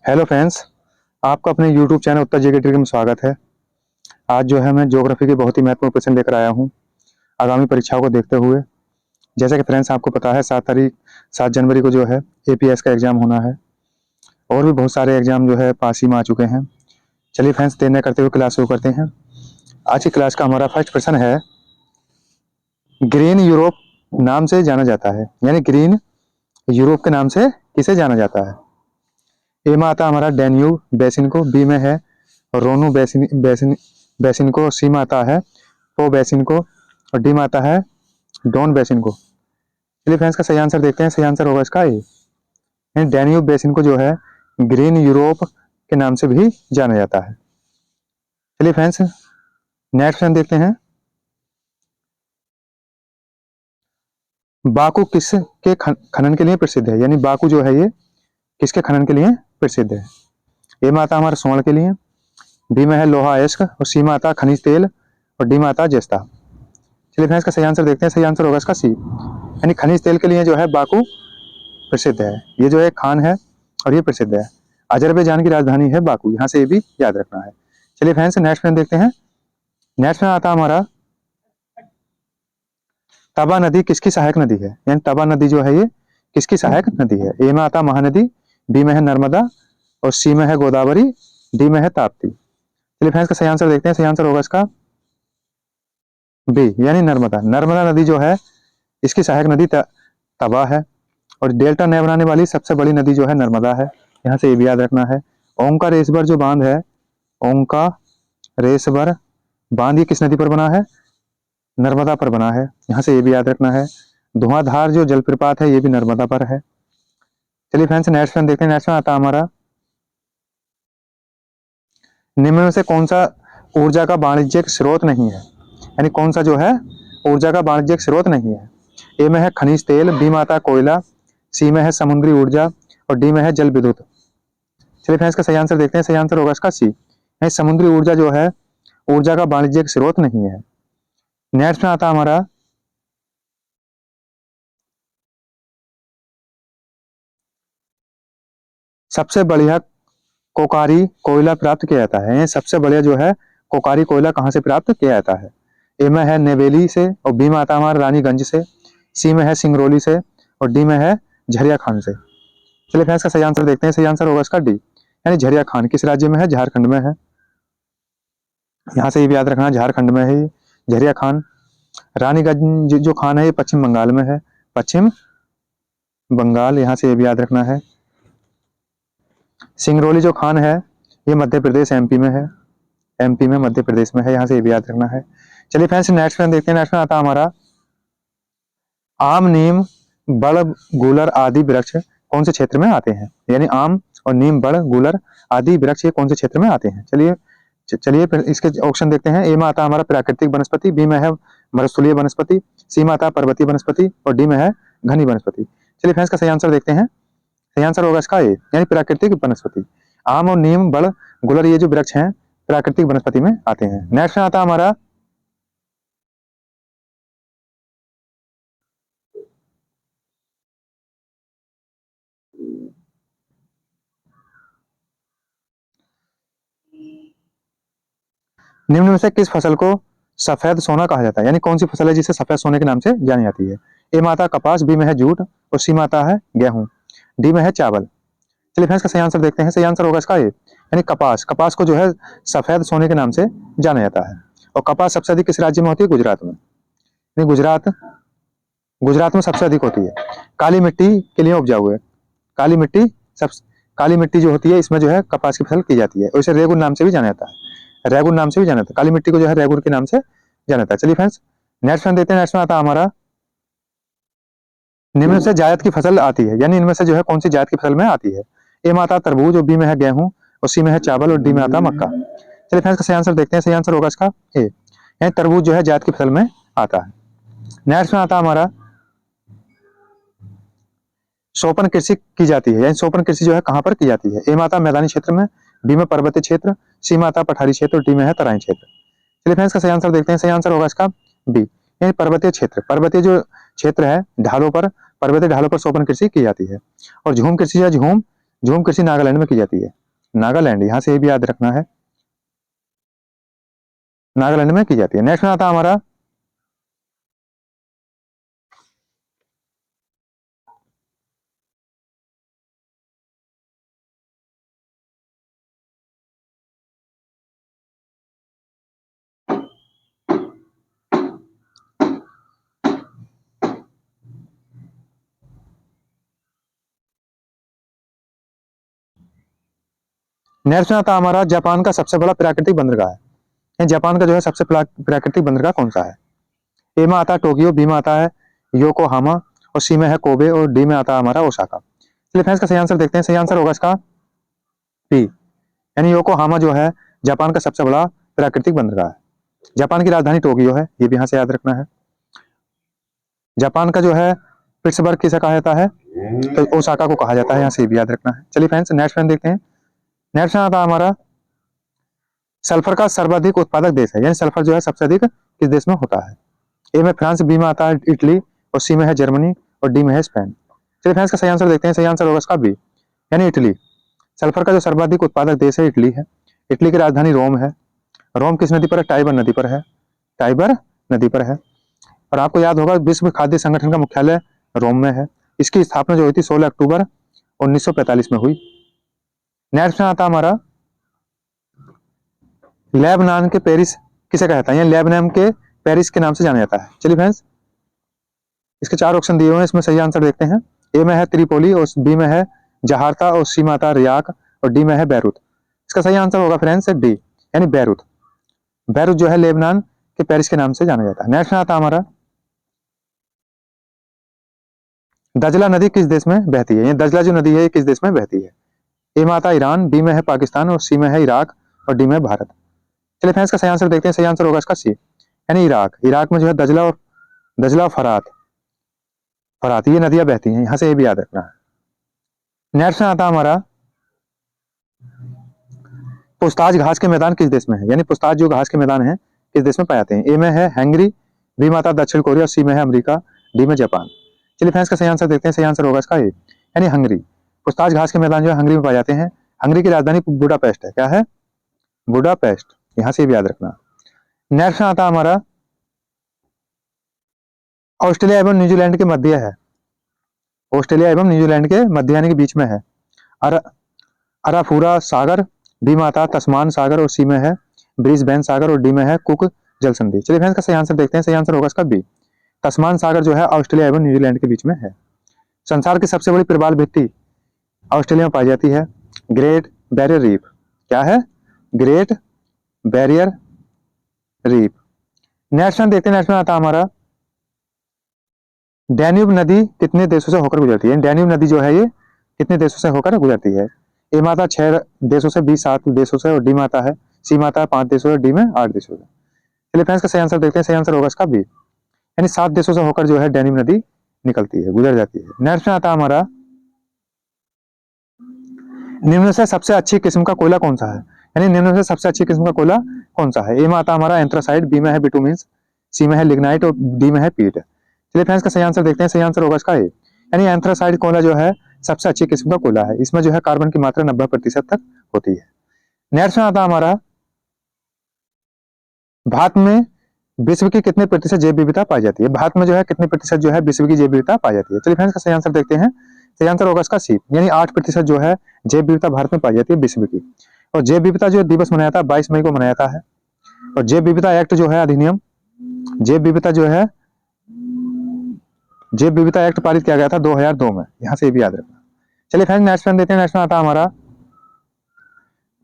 Hello friends, आपका अपने YouTube channel उत्तर GK trick में स्वागत है। आज जो है मैं ज्योग्राफी के बहुत ही महत्वपूर्ण प्रश्न लेकर आया हूं आगामी परीक्षाओं को देखते हुए। जैसा कि फ्रेंड्स आपको पता है 7 जनवरी को जो है एपीएस का एग्जाम होना है और भी बहुत सारे एग्जाम जो है पास ही में आ चुके हैं। चलिए फ्रेंड्स, देर न करते हुए क्लास शुरू करते हैं। आज की क्लास का हमारा फर्स्ट प्रश्न है, ग्रीन यूरोप नाम से जाना जाता है, यानी ग्रीन यूरोप के नाम से किसे जाना जाता है। ए में आता हमारा डैन्यूब बेसिन को, बी में है रोनू बेसिन बेसिन बेसिन को, सी में आता है पो बेसिन को और डी में आता है डॉन बेसिन को। चलिए फ्रेंड्स, का सही आंसर देखते हैं। सही आंसर होगा इसका ए। डैन्यूब बेसिन को जो है ग्रीन यूरोप के नाम से भी जाना जाता है। चलिए फ्रेंड्स, नेक्स्ट प्रश्न देखते हैं। बाकू किसके खनन के लिए प्रसिद्ध है, यानी बाकू जो है ये किसके खनन के लिए प्रसिद्ध है। ए में आता हमारा स्वर्ण के लिए, बी में है लोहा अयस्क और सी में आता खनिज तेल और डी में आता जस्ता। चलिए फ्रेंड्स, का सही आंसर देखते हैं। सही आंसर होगा इसका सी, यानी खनिज तेल के लिए जो है बाकू प्रसिद्ध है। ये जो है खान है और ये प्रसिद्ध है। अजरबैजान की राजधानी है बाकू, यहाँ से ये भी याद रखना है। चलिए फ्रेंड्स, नेक्स्ट प्रश्न देखते हैं। नेक्स्ट में आता हमारा तबा नदी किसकी सहायक नदी है, यानी तबा नदी जो है ये किसकी सहायक नदी है। ए में आता महानदी, बी में है नर्मदा और सी में है गोदावरी, डी में है ताप्ती। चलिए फ्रेंड्स, का सही आंसर देखते हैं। सही आंसर होगा इसका बी, यानी नर्मदा। नर्मदा नदी जो है इसकी सहायक नदी तबा है और डेल्टा नया बनाने वाली सबसे बड़ी नदी जो है नर्मदा है, यहाँ से ये भी याद रखना है। ओंकारेश्वर जो बांध है, ओंकारेश्वर बांध ये किस नदी पर बना है, नर्मदा पर बना है, यहाँ से ये भी याद रखना है। धुआंधार जो जलप्रपात है ये भी नर्मदा पर है। चलिए फ्रेंड्स, नेक्स्ट प्रश्न देखते हैं। नेक्स्ट आता हमारा, निम्न में से कौन सा ऊर्जा का वाणिज्यिक स्रोत नहीं है, यानी कौन सा जो है ऊर्जा का वाणिज्यिक स्रोत नहीं है। ए में है खनिज तेल, बी में आता कोयला, सी में है समुद्री ऊर्जा और डी में है जल विद्युत। चलिए फ्रेंड्स, का सही आंसर देखते हैं। सही आंसर होगा इसका सी, यानी समुद्री ऊर्जा जो है ऊर्जा का वाणिज्यिक स्रोत नहीं है। नेक्स्ट में आता हमारा, सबसे बढ़िया कोकारी कोयला प्राप्त किया जाता है। सबसे बढ़िया जो है कोकारी कोयला कहाँ से प्राप्त किया जाता है। ए में है नेवेली से और बी में आता हमारा रानीगंज से, सी में है सिंगरौली से और डी में है झरिया खान से। चलिए फ्रेंड्स, का सही आंसर देखते हैं। सही आंसर होगा इसका डी, यानी झरिया खान किस राज्य में है, झारखंड में है। यहाँ से ये भी याद रखना, झारखंड में है झरिया खान। रानीगंज जो खान है ये पश्चिम बंगाल में है, पश्चिम बंगाल, यहाँ से ये भी याद रखना है। सिंगरौली जो खान है ये मध्य प्रदेश एमपी में है, एमपी में मध्य प्रदेश में है, यहाँ से ये भी याद रखना है। चलिए फ्रेंड्स, नेक्स्ट प्रश्न देखते हैं। नेक्स्ट आता हमारा, आम नीम बड़ गूलर आदि वृक्ष कौन से क्षेत्र में आते हैं, यानी आम और नीम बड़ गूलर आदि वृक्ष ये कौन से क्षेत्र में आते हैं। चलिए इसके ऑप्शन देखते हैं। ए में आता हमारा प्राकृतिक वनस्पति, बी में है मरुस्थलीय वनस्पति, सी में आता पर्वतीय वनस्पति और डी में है घनी वनस्पति। चलिए फ्रेंड्स, का सही आंसर देखते हैं। सही आंसर होगा इसका ए, यानी प्राकृतिक वनस्पति। आम और नीम बड़ गुलर ये जो वृक्ष हैं प्राकृतिक वनस्पति में आते हैं। नेक्स्ट आता हमारा, निम्न में से किस फसल को सफेद सोना कहा जाता है, यानी कौन सी फसल है जिसे सफेद सोने के नाम से जानी जाती है। ए में आता कपास, बी में है जूट और सी में आता है गेहूं, डी में है चावल। चलिए फ्रेंड्स, का सही आंसर देखते हैं। सही आंसर होगा इसका ए, यानी कपास। कपास को जो है सफेद सोने के नाम से जाना जाता है और कपास सबसे अधिक किस राज्य में होती है, गुजरात में। यानी गुजरात में सबसे अधिक होती है। काली मिट्टी के लिए उपजाऊ है, काली मिट्टी सब काली मिट्टी जो होती है इसमें जो है कपास की फसल की जाती है और इसे रेगुन नाम से भी जाना जाता है, रेगुन नाम से भी जाना जाता है। काली मिट्टी को जो है रेगुन के नाम से जाना जाता है। चलिए फ्रेंड्स, नेक्स्ट वन देते हैं। नेक्स्ट में आता हमारा, निम्न से जायद की फसल आती है, यानी इनमें से जो है कौन सी जायद की फसल में आती है। ए में आता तरबूज और बी में है गेहूं और सी में है चावल और डी में आता मक्का। चलिए फ्रेंड्स, का सही आंसर देखते हैं। सही आंसर होगा इसका ए, यानी तरबूज जो है जायद की फसल में आता है। नेक्स्ट में आता हमारा, सोपन कृषि की जाती है, यानी सोपन कृषि जो है कहां पर की जाती है। ए में आता मैदानी क्षेत्र में, बी में पर्वतीय क्षेत्र, सी में आता पठारी क्षेत्र और डी में है तराई क्षेत्र। चलिए फ्रेंड्स, का सही आंसर देखते हैं। सही आंसर होगा इसका बी, यानी पर्वतीय क्षेत्र। पर्वतीय जो क्षेत्र है ढालों पर, पर्वतीय ढालों पर सोपन कृषि की जाती है। और झूम कृषि या झूम झूम कृषि नागालैंड में की जाती है। नागालैंड, यहाँ से ये भी याद रखना है, नागालैंड में की जाती है। नेक्स्ट में आता है हमारा नेक्स्ट में आता है हमारा जापान का सबसे बड़ा प्राकृतिक बंदरगाह है। ये जापान का जो है सबसे प्राकृतिक बंदरगाह कौन सा है? ए में आता है टोक्यो, बी में आता है योकोहामा और सी में है कोबे और डी में आता है हमारा ओसाका। चलिए फ्रेंड्स का सही आंसर देखते हैं। सही आंसर होगा इसका बी, यानी योकोहामा जो है जापान का सबसे बड़ा प्राकृतिक बंदरगाह है। जापान की राजधानी टोक्यो है, ये भी यहाँ से याद रखना है। जापान का जो है पिट्सबर्ग किसे कहा जाता है? तो ओसाका को कहा जाता है, यहाँ से भी याद रखना है। चलिए फ्रेंड्स नेक्स्ट फ्रेंड देखते हैं। नेक्स्ट आता है हमारा सल्फर का सर्वाधिक उत्पादक देश है, यानी सल्फर जो है सबसे अधिक किस देश में होता है? ए में फ्रांस, बी में आता है इटली और सी में है जर्मनी और डी में है स्पेन। चलिए फ्रेंड्स का सही आंसर देखते हैं। सही आंसर होगा इसका बी, यानी इटली। सल्फर का जो सर्वाधिक उत्पादक देश है इटली है। इटली की राजधानी रोम है। रोम किस नदी पर है? टाइबर नदी पर है। टाइबर नदी पर है। और आपको याद होगा विश्व खाद्य संगठन का मुख्यालय रोम में है। इसकी स्थापना जो हुई थी 16 अक्टूबर 1945 में हुई। नेक्स्ट में आता हमारा लेबनान के पेरिस किसे कहता है? लेबनान के पेरिस के नाम से जाना जाता है। चलिए फ्रेंड्स इसके 4 ऑप्शन दिए हुए हैं, इसमें सही आंसर देखते हैं। ए में है त्रिपोली और बी में है जहारता और सी में आता है रियाक और डी में है बैरूत। इसका सही आंसर होगा फ्रेंड्स डी, यानी बैरूत। बैरूत जो है लेबनान के पेरिस के नाम से जाना जाता है। नेक्स्ट आता है हमारा दजला नदी किस देश में बहती है? ये दजला जो नदी है ये किस देश में बहती है? ए में आता है ईरान, बी में है पाकिस्तान और सी में है इराक और डी में भारत। चलिए फ्रेंड्स का सही आंसर देखते हैं। सही आंसर होगा इसका सी, यानी इराक। इराक में जो है दजला और फरात ये नदियां बहती हैं, यहां से ये भी याद रखना है। नेक्स्ट आता है हमारा पुस्ताज घास के मैदान किस देश में है? यानी पुस्ताज जो घास के मैदान है किस देश में पाए जाते हैं? ए में है हंगरी, बी में आता है दक्षिण कोरिया, सी में है अमेरिका, डी में जापान। चलिए फ्रेंड्स का सही आंसर देखते हैं। सही आंसर होगा इसका ए, यानी हंगरी। पुस्ताज घास के मैदान जो है हंगरी में पाए जाते हैं। हंगरी की राजधानी बुडापेस्ट है। क्या है? बुडापेस्ट, यहां से भी याद रखना। नेक्स्ट आता है हमारा ऑस्ट्रेलिया एवं न्यूजीलैंड के मध्य है। ऑस्ट्रेलिया एवं न्यूजीलैंड के मध्य यानी कि बीच में है अर, अराफुरा सागर, बी में आता है तस्मान सागर और सी में है ब्रिस्बेन सागर और डी में है कुक जल संधि। चलिए फ्रेंड्स का सही आंसर देखते हैं। सही आंसर होगा इसका बी, तस्मान सागर जो है ऑस्ट्रेलिया एवं न्यूजीलैंड के बीच में है। संसार की सबसे बड़ी प्रवाल भित्ति ऑस्ट्रेलिया में पाई जाती है, ग्रेट बैरियर रीफ। क्या है? Great barrier reef. नेक्स्ट देखते हैं। नेक्स्ट आता है हमारा डैन्यूब नदी कितने देशों से होकर गुजरती है? डैन्यूब नदी जो है ये कितने देशों से होकर गुजरती है? ए में आता है 6 देशों से, बी 7 देशों से और डी में आता है, सी में आता है 5 देशों से, डी में 8 देशों से। चलिए फ्रेंड्स का सही आंसर देखते हैं। सही आंसर होगा इसका बी, यानी 7 देशों से होकर जो है डैन्यूब नदी निकलती है, गुजर जाती है। नेक्स्ट आता है हमारा निम्न से सबसे अच्छी किस्म का कोयला कौन सा है? यानी निम्न से सबसे अच्छी किस्म का कोयला कौन सा है? ए में आता है हमारा एंथ्रासाइट, बी में है बिटुमिन्स, सी में है लिग्नाइट और डी में है पीट। चलिए फ्रेंड्स का सही आंसर देखते हैं। सही आंसर होगा इसका ए, यानी एंथ्रासाइट कोयला जो है सबसे अच्छी किस्म का कोयला है। इसमें जो है कार्बन की मात्रा 90% तक होती है। नेक्स्ट आता है हमारा भारत में विश्व की कितने प्रतिशत जैव विविधता पाई जाती है? भारत में जो है कितने प्रतिशत जो है विश्व की जैव विविधता पाई जाती है? चलिए फ्रेंड्स का सही आंसर देखते हैं। सही आंसर होगा इसका सी, यानी 8% जो है जैव विविधता भारत में पाई जाती है विश्व की। और जैव विविधता जो दिवस मनाया जाता है 22 मई को मनाया जाता है। और जैव विविधता एक्ट जो है अधिनियम, जैव विविधता जो है जैव विविधता एक्ट पारित किया गया था 2002 में, यहां से भी याद रखना। चलिए फ्रेंड्स नेक्स्ट देते हैं। नेक्स्ट आता है हमारा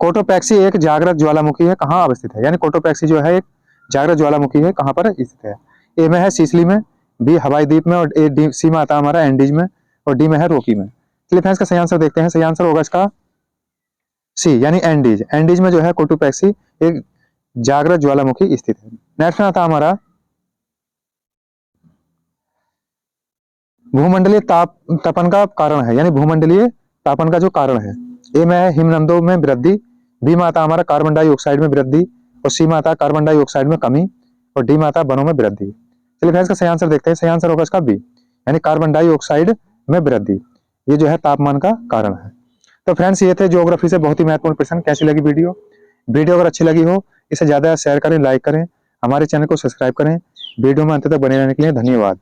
कोटोपैक्सी एक जागृत ज्वालामुखी है, कहाँ अवस्थित है? यानी कोटोपैक्सी जो है एक जागृत ज्वालामुखी है, कहाँ पर स्थित है? ए में है सिसिली में, बी हवाई द्वीप में और सी में आता है हमारा एंडीज में और डी में है रोकी में। चलिए फ्रेंड्स का सही आंसर देखते हैं। सही आंसर होगा इसका सी, यानी एंडीज। एंडीज में जो है कोटोपैक्सी एक जागृत ज्वालामुखी स्थित है। नेक्स्ट आता है हमारा भूमंडलीय तापन का कारण है, यानी भूमंडलीय तापन का जो कारण है। ए में है हिमनदों में वृद्धि, बी में आता है हमारा कार्बन डाइऑक्साइड में वृद्धि और सी में आता है कार्बन डाइऑक्साइड में कमी और डी में आता है वनों में वृद्धि। चलिए फ्रेंड्स का सही आंसर देखते हैं। सही आंसर होगा इसका बी, यानी कार्बन डाइऑक्साइड में वृद्धि। ये जो है तापमान का कारण है। तो फ्रेंड्स ये थे ज्योग्राफी से बहुत ही महत्वपूर्ण प्रश्न। कैसी लगी वीडियो? वीडियो अगर अच्छी लगी हो इसे ज़्यादा शेयर करें, लाइक करें, हमारे चैनल को सब्सक्राइब करें। वीडियो में अंत तक बने रहने के लिए धन्यवाद।